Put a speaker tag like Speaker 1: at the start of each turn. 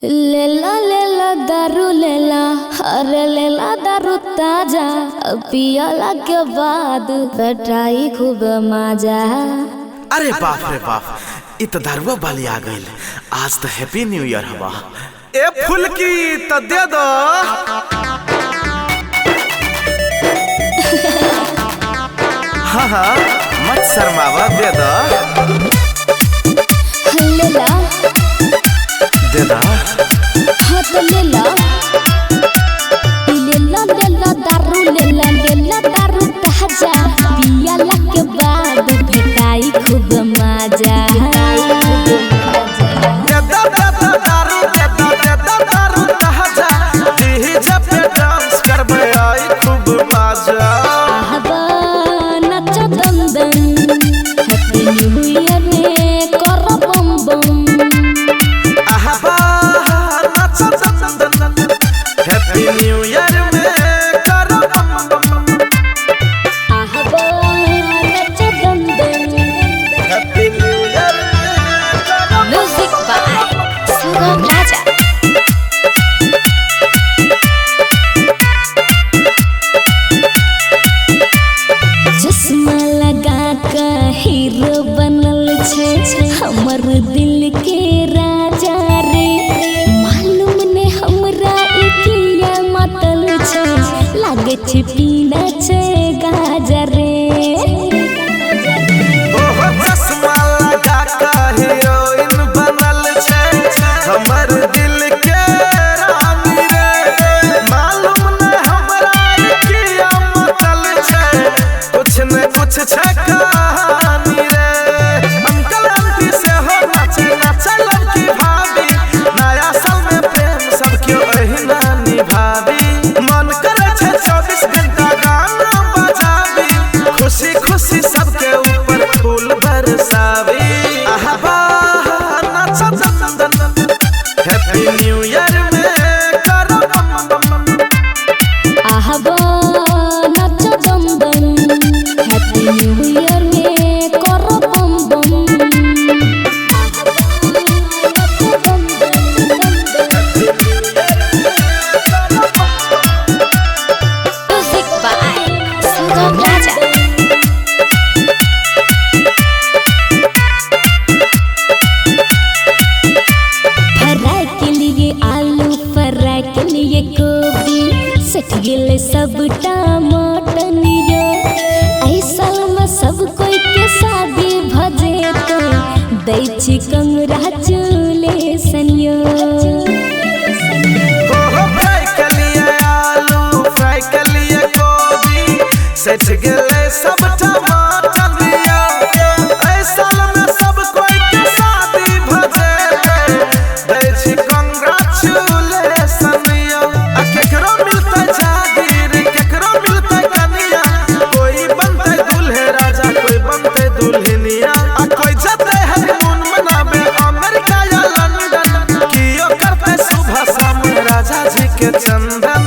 Speaker 1: लेला दारू लेला, अरे लेला दारू ताजा, पियला के बाद बेटाई खूब मजा।
Speaker 2: अरे बाप रे बाप, इत दारुआ वाली आ गई। आज तो हैप्पी न्यू ईयर हवा। ए फुलकी तो दे दो। हाँ हाँ मत शर्मावा, दे दो।
Speaker 1: लेला
Speaker 2: दे दो।
Speaker 1: हाँ तो लेला लेला लेला दारू लेला लेला दारू ताजा, पियला के बाद बेटाई खूब मजा। हीरो बनल छे हमर दिल के राजा रे, मालूम ने हमरा इकिया मतल छे, लागे छे पीना छे गाजर रे।
Speaker 2: ओहो चश्मा लगा के हीरोइन बनल छे हमर दिल के रानी रे, मालूम ने हमरा इकिया मतल छे, कुछ न कुछ छे खुशी सबके ऊपर फूल बरसावी। हैप्पी न्यू ईयर में करो बम बम।
Speaker 1: नाचो बम बम, हैप्पी न्यू ईयर में करो बम बम। म्यूजिक बाय सुगम राजा। सट गेले सब टमाटर ऐसा में सब कोई के शादी भजे तो दै छी कंग्रेचुलेशन यो।
Speaker 2: फ्राई के लिए आलू, फ्राई के लिए गोभी, सट गेले सब टमाटर ऐसा में सब कोई के शादी भजे दै छी कंग्रेचुलेशन यो। केकरो मिलते जागीर, केकरो मिलते कनिया, कोई बनते दूल्हे राजा, कोई बनते दुल्हनिया, कोई जाते हनीमून मनावे अमेरिका या लंदन, कियो करते सुबह शाम राजा जी के चंदन।